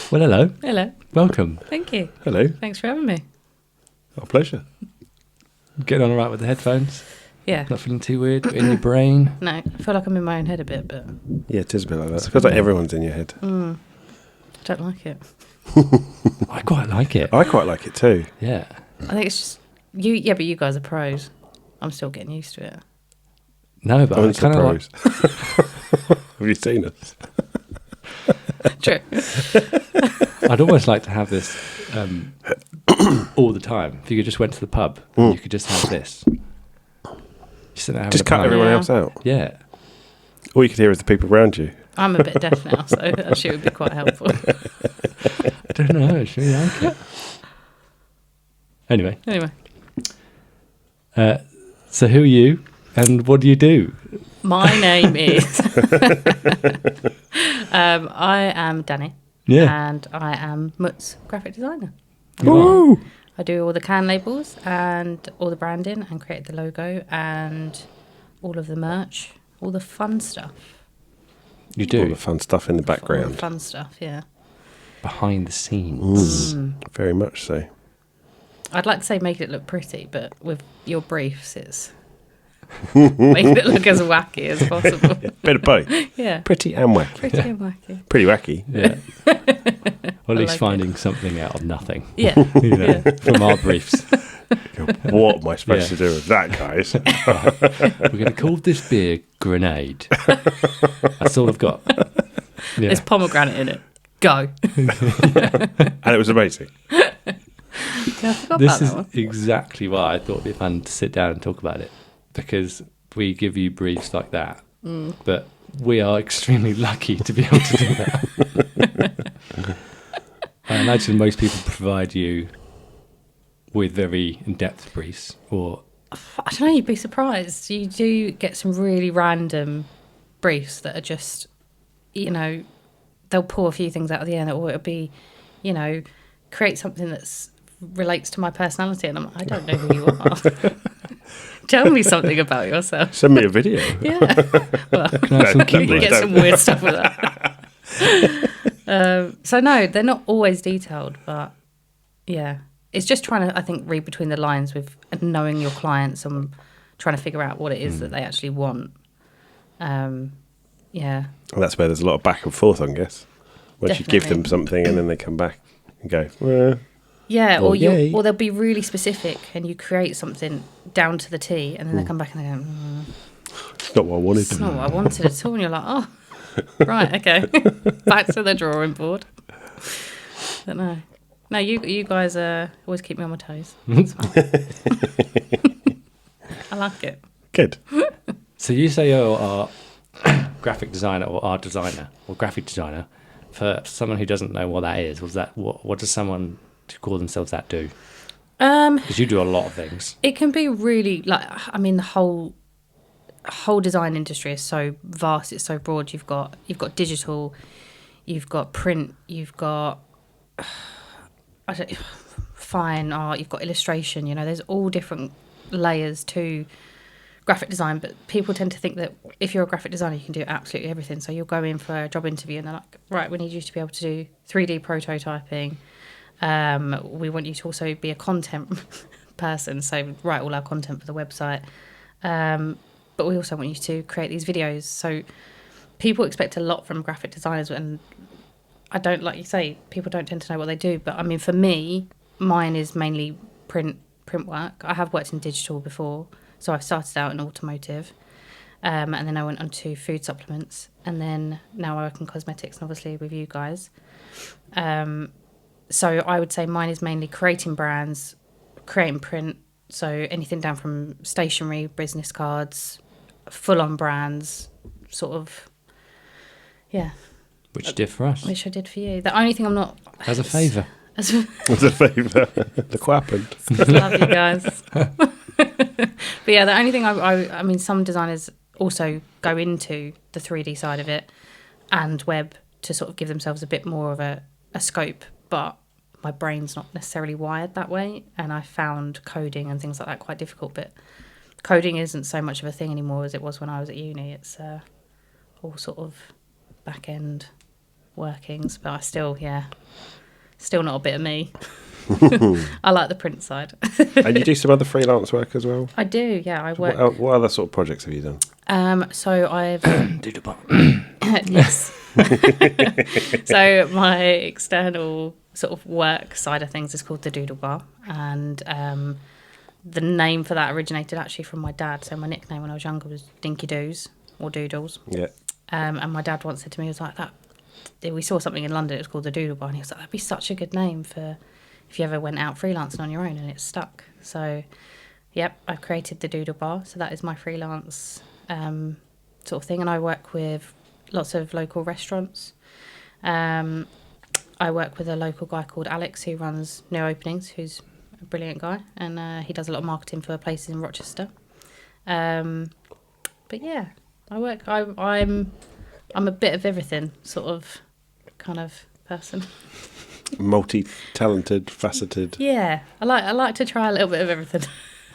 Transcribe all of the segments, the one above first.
Well, hello. Hello. Welcome. Thank you. Hello. Thanks for having me. Our pleasure. Getting on all right with the headphones? Yeah. Not feeling too weird in your brain? No, I feel like I'm in my own head a bit, but Yeah, it is a bit like that. It feels like everyone's in your head. I don't like it. I quite like it. I quite like it too. Yeah. I think it's just you. Yeah, but you guys are pros. I'm still getting used to it. No, but I'm I kind of like... surprised. Have you seen us? True. I'd almost like to have this all the time. If you just went to the pub, you could just have this. Just cut everyone else out. Yeah. All you could hear is the people around you. I'm a bit deaf now, so actually it would be quite helpful. I don't know. I actually like it. Anyway. So who are you and what do you do? My name is... I am Danni. Yeah. And I am Mutt's graphic designer. You I do all the can labels and all the branding and create the logo and all of the merch, all the fun stuff. You do? All the fun stuff in the All background. the fun stuff, yeah. Behind the scenes. Very much so. I'd like to say make it look pretty, but with your briefs, it's making it look as wacky as possible. Bit of both. Yeah. Pretty and wacky. Pretty and wacky. Pretty wacky. Yeah. Or at least like finding something out of nothing. Yeah. You know, from our briefs. What am I supposed to do with that, guys? We're going to call this beer Grenade. That's all I've got. Yeah. There's pomegranate in it. Go. And it was amazing. Yeah, I forgot This about is that one. exactly why I thought it'd be fun to sit down and talk about it, because we give you briefs like that, but we are extremely lucky to be able to do that. I imagine most people provide you with very in-depth briefs, or I don't know, you'd be surprised. You do get some really random briefs that are just, you know, they'll pull a few things out of the end, or it'll be, you know, create something that's relates to my personality, and I don't know who you are. Tell me something about yourself. Send me a video. Yeah. Well, can I have some you keywords? get some weird stuff with that. So no, they're not always detailed, but yeah, it's just trying to, I think, read between the lines with knowing your clients and trying to figure out what it is that they actually want. Yeah. And that's where there's a lot of back and forth, I guess. Once you give them Definitely. something and then they come back and go, well, Yeah, Or or yay. they'll be really specific and you create something down to the T, and then they come back and they go, it's not what I wanted. it's not what I wanted at all. And you're like, oh, right, okay. Back to the drawing board. But no, you guys always keep me on my toes. That's fine. I like it. Good. so you say you're our graphic designer or art designer or graphic designer. For someone who doesn't know what that is, what does someone who call themselves that do? Because you do a lot of things. It can be really the whole design industry is so vast, it's so broad. You've got digital, you've got print, you've got fine art, you've got illustration. You know, there's all different layers to graphic design, but people tend to think that if you're a graphic designer, you can do absolutely everything. So you'll go in for a job interview and they're like, right, we need you to be able to do 3D prototyping. We want you to also be a content person, so write all our content for the website. But we also want you to create these videos. So people expect a lot from graphic designers, and I don't, like you say, people don't tend to know what they do. But I mean, for me, mine is mainly print work. I have worked in digital before, so I started out in automotive, and then I went on to food supplements, and then now I work in cosmetics, and obviously with you guys. So I would say mine is mainly creating brands, creating print, so anything down from stationery, business cards, full-on brands, sort of, yeah. Which you did for us. Which I did for you. The only thing I'm not... As a favour. As a favour. Look what happened. Love you guys. But yeah, the only thing I mean, some designers also go into the 3D side of it and web to sort of give themselves a bit more of a scope, but my brain's not necessarily wired that way, and I found coding and things like that quite difficult. But coding isn't so much of a thing anymore as it was when I was at uni. It's all sort of back end workings, but I still not a bit of me. I like the print side. And you do some other freelance work as well? I do, yeah. I work. What other sort of projects have you done? So I've Doodle Bar. yes. So my external sort of work side of things is called the Doodle Bar, and the name for that originated actually from my dad. So my nickname when I was younger was Dinky Doos or Doodles. Yeah. And my dad once said to me, he was like, "That we saw something in London. It was called the Doodle Bar," and he was like, "That'd be such a good name for if you ever went out freelancing on your own," and it stuck. So, yep, I've created the Doodle Bar. So that is my freelance sort of thing, and I work with lots of local restaurants. I work with a local guy called Alex who runs New Openings, who's a brilliant guy, and he does a lot of marketing for places in Rochester. But yeah, I work. I'm a bit of everything, sort of, kind of person. Multi-talented, faceted. Yeah, I like to try a little bit of everything.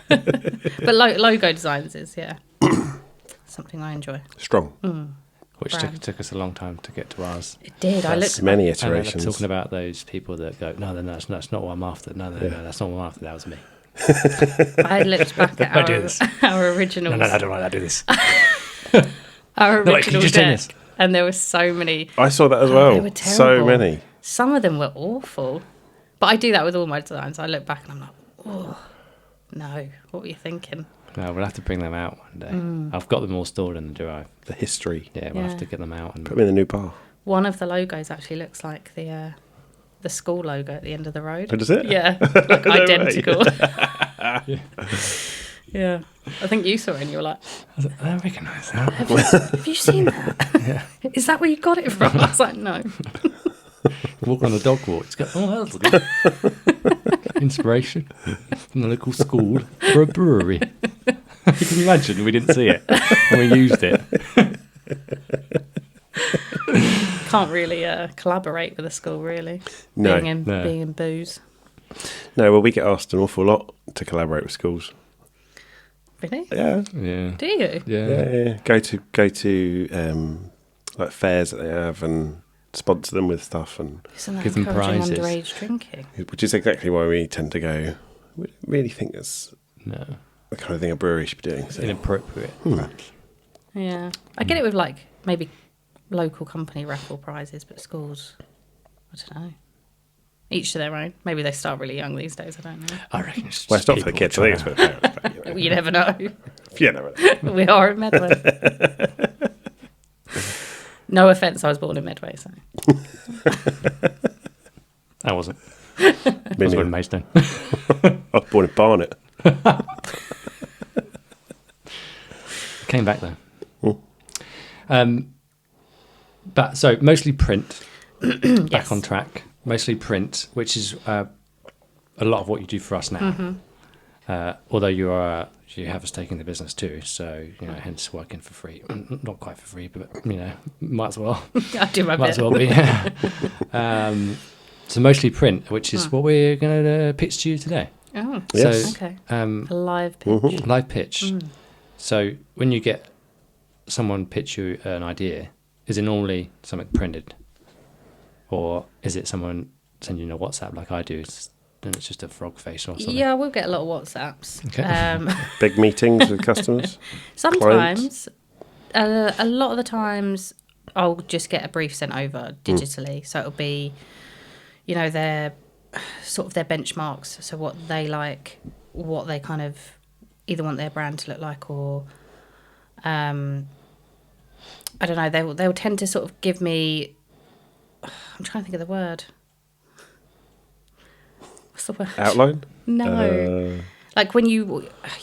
But logo designs is something I enjoy. Strong. Which took us a long time to get to ours. It did. I looked Many And iterations. talking about those people that go, no, that's not what I'm after. No, that's not what I'm after. That was me. I looked back at I do this. our originals. No, I don't like that. I do this. Our No, wait, can you original just do this? deck, and there were so many. I saw that as They well. were So terrible. many. Some of them were awful, but I do that with all my designs. I look back and I'm like, oh no, what were you thinking? No, we'll have to bring them out one day. I've got them all stored in the drive. The history. Yeah, we'll Yeah. have to get them out. And Put them in the new bar. One of the logos actually looks like the school logo at the end of the road. Oh, does it? Yeah, like No way. identical. Yeah, I think you saw it and you were like, I don't recognise that. have you seen that? Is that where you got it from? I was like, no. Walk on the dog walk. It's got, oh, that's good. Inspiration from the local school for a brewery. You can imagine we didn't see it and we used it. Can't really collaborate with a school, really. No. Being in booze. No, well, we get asked an awful lot to collaborate with schools. Really? Yeah. Yeah. Do you? Yeah. Go to like fairs that they have and sponsor them with stuff, and Isn't that Give them encouraging prizes. underage drinking? which is exactly why we tend to go. We really think that's No. the kind of thing a brewery should be doing. So. Inappropriate. Yeah. I get it with like maybe local company raffle prizes, but schools, I don't know. Each to their own. Maybe they start really young these days, I don't know. I reckon it's Well, it's not for the people kids. I think it's for trying the parents. But, You never know. you never know. We are in Medway. No offence, I was born in Medway, so. I wasn't. Me I was born neither. in Maidstone. I was born in Barnet. Came back though. Oh. But so mostly print. Back Yes. on track. Mostly print, which is a lot of what you do for us now. Although you have a stake in the business too, so hence working for free. Not quite for free, but might as well. I do my Might bit. as well be. So mostly print, which is what we're going to pitch to you today. Oh, Yes. So, okay. A live pitch. Mhm. live pitch. So when you get someone pitch you an idea, is it normally something printed, or is it someone sending you a WhatsApp like I do? Then it's just a frog face or something. Yeah, we'll get a lot of WhatsApps. Okay. Big meetings with customers. Sometimes, a lot of the times, I'll just get a brief sent over digitally. So it'll be, their sort of their benchmarks. So what they like, what they kind of either want their brand to look like, or I don't know. They'll tend to sort of give me. I'm trying to think of the word. What's the word? Outline? No. Like when you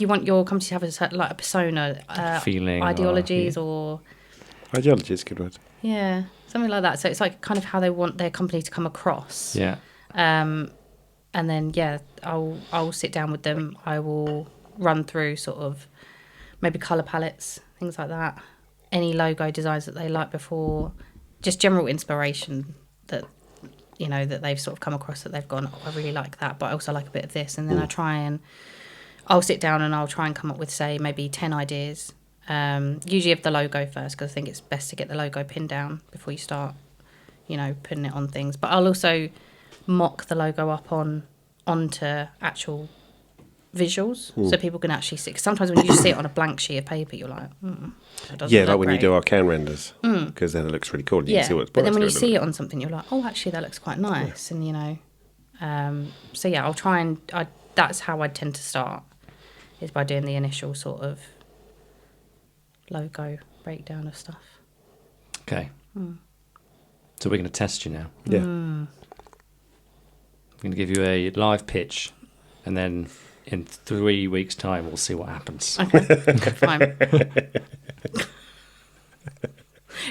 want your company to have a certain, like a persona, Feeling or- ideologies, or Ideology is a good word. yeah, something like that. So it's like kind of how they want their company to come across. Yeah. And then I'll sit down with them. I will run through sort of maybe color palettes, things like that. Any logo designs that they like before, just general inspiration that that they've sort of come across, that they've gone, oh, I really like that, but I also like a bit of this. And then I'll sit down and I'll try and come up with, say, maybe 10 ideas. Usually of the logo first, because I think it's best to get the logo pinned down before you start, you know, putting it on things. But I'll also mock the logo up onto actual visuals so people can actually see. 'Cause sometimes when you just see it on a blank sheet of paper, you're like, that doesn't Yeah, look like when you great. do our can renders, because then it looks really cool. And you Yeah, can see what its but then product's when you gonna see look it on something, you're like, oh, actually, that looks quite nice. And, you know, so yeah, I'll try and, that's how I tend to start, is by doing the initial sort of logo breakdown of stuff. Okay. So we're going to test you now. like. Yeah. I'm going to give you a live pitch, and then in 3 weeks' time, we'll see what happens. Okay, fine.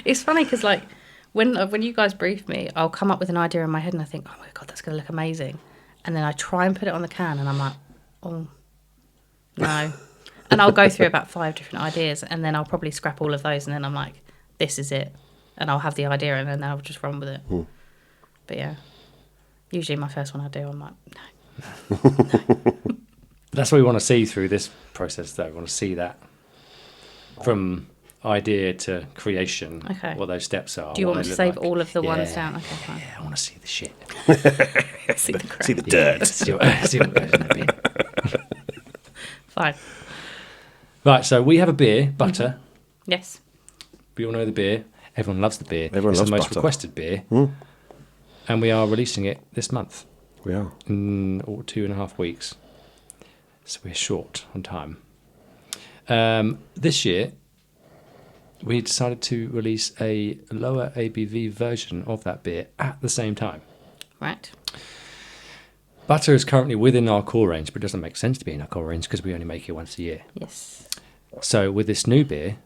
It's funny because, like, when you guys brief me, I'll come up with an idea in my head and I think, oh my God, that's going to look amazing. And then I try and put it on the can and I'm like, oh, no. And I'll go through about 5 different ideas and then I'll probably scrap all of those and then I'm like, this is it. And I'll have the idea and then I'll just run with it. But yeah, usually my first one I do, I'm like, no. That's what we want to see through this process, though. We want to see that from idea to creation, Okay. what those steps are. Do you what want me they to look save like. all of the ones Yeah. down? Okay, fine. Yeah, I want to see the shit. See the crap. See the Yeah, dirt. see what goes in the beer. Fine. Right, so we have a beer, Butter. Yes. We all know the beer. Everyone loves the beer. Everyone it's loves the most Butter. requested beer. And we are releasing it this month. We are. In 2.5 weeks. So we're short on time. This year, we decided to release a lower ABV version of that beer at the same time. Right. Butter is currently within our core range, but it doesn't make sense to be in our core range because we only make it once a year. Yes. So with this new beer,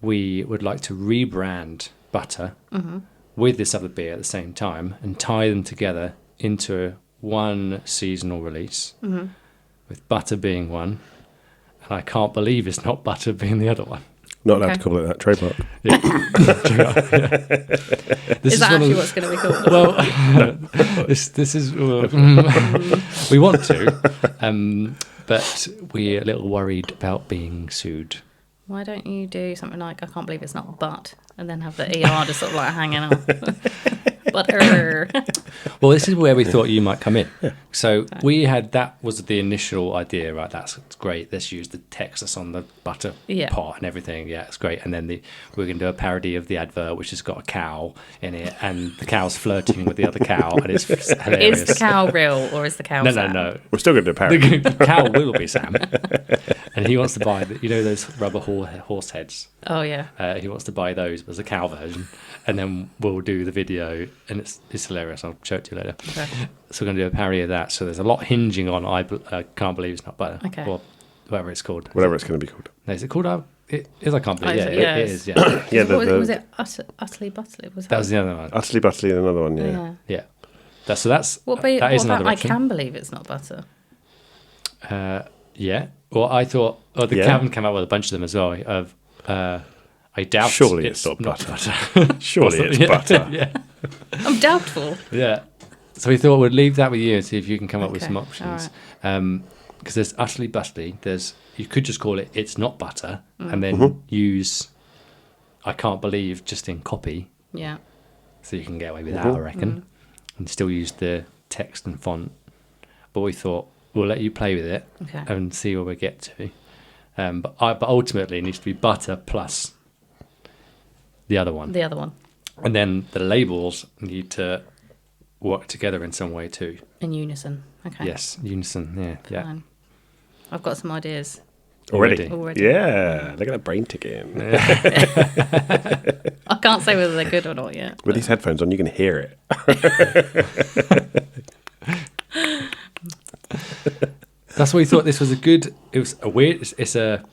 we would like to rebrand Butter with this other beer at the same time and tie them together into one seasonal release, with Butter being one, and I can't believe it's not Butter being the other one. Not allowed Okay. to call it that. Trademark. This Is that one of actually the- what's going to be called? Well, this is we want to, but we're a little worried about being sued. Why don't you do something like, I can't believe it's not but, and then have the ER just sort of like hanging off. Butter. Well, this is where we thought you might come in. So we had, that was the initial idea, right? That's great. Let's use the text that's on the butter Yeah. pot and everything. Yeah, it's great. And then we're going to do a parody of the advert, which has got a cow in it, and the cow's flirting with the other cow, and it's hilarious. Is the cow real or is the cow No, Sam? no. We're still going to do a parody. The cow will be Sam, and he wants to buy those rubber horse heads. Oh, yeah. He wants to buy those as a cow version, and then we'll do the video, and it's hilarious. I'll show it to you later. Okay. So we're going to do a parody of that. So there's a lot hinging on I can't believe it's not butter, Okay. or whatever it's called. Whatever it's going to be called. No, is it called? It is. I can't believe. Oh, Yeah, is it? Yeah, it it's- is. Yeah, Yeah, Was it Utterly Butterly? that was the other one. Utterly Butterly, another one, yeah. Yeah, that's that is What another about I option. can believe it's not butter? Yeah. Well, I thought. Oh, the Yeah. Calvin came out with a bunch of them as well. Of I doubt. Surely it's not butter. Surely it's Yeah. butter. Yeah. I'm doubtful. Yeah. So we thought we'd leave that with you and see if you can come up with Okay, some all options. right. Because there's Utterly Bustly. You could just call it It's Not Butter Mm. and then use I Can't Believe just in copy. Yeah. So you can get away with that, I reckon. And still use the text and font. But we thought we'll let you play with it Okay. and see where we get to. But ultimately it needs to be Butter plus the other one. The other one. And then the labels need to work together in some way too. In unison. Okay. Yes, unison. Yeah. Fine. I've got some ideas. Already? Already. Yeah, look at that brain ticking. I can't say whether they're good or not yet. With these headphones on, you can hear it. That's why we thought this was it was a weird, it's a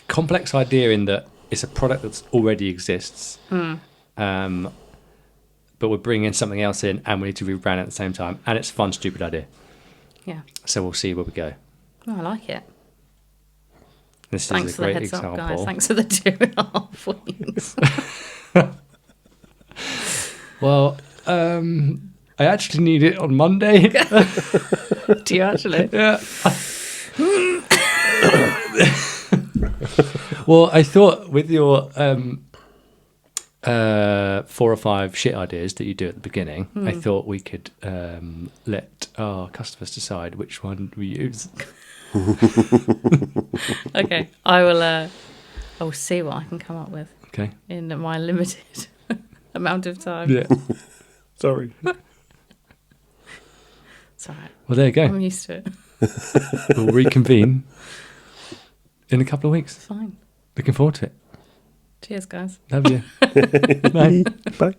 complex idea in that it's a product that already exists. But we're bringing something else in and we need to rebrand it at the same time. And it's a fun, stupid idea. Yeah. So we'll see where we go. Oh, I like it. This Thanks is a for the great heads example. up, guys. Thanks for the 2.5 weeks. Well, I actually need it on Monday. Do you actually? Yeah. Well, I thought with your 4 or 5 shit ideas that you do at the beginning, I thought we could let our customers decide which one we use. Okay, I will see what I can come up with Okay. in my limited amount of time. Yeah. Sorry. It's all right. Well, there you go. I'm used to it. We'll reconvene in a couple of weeks. It's fine. Looking forward to it. Cheers, guys. Love you. Bye. Bye.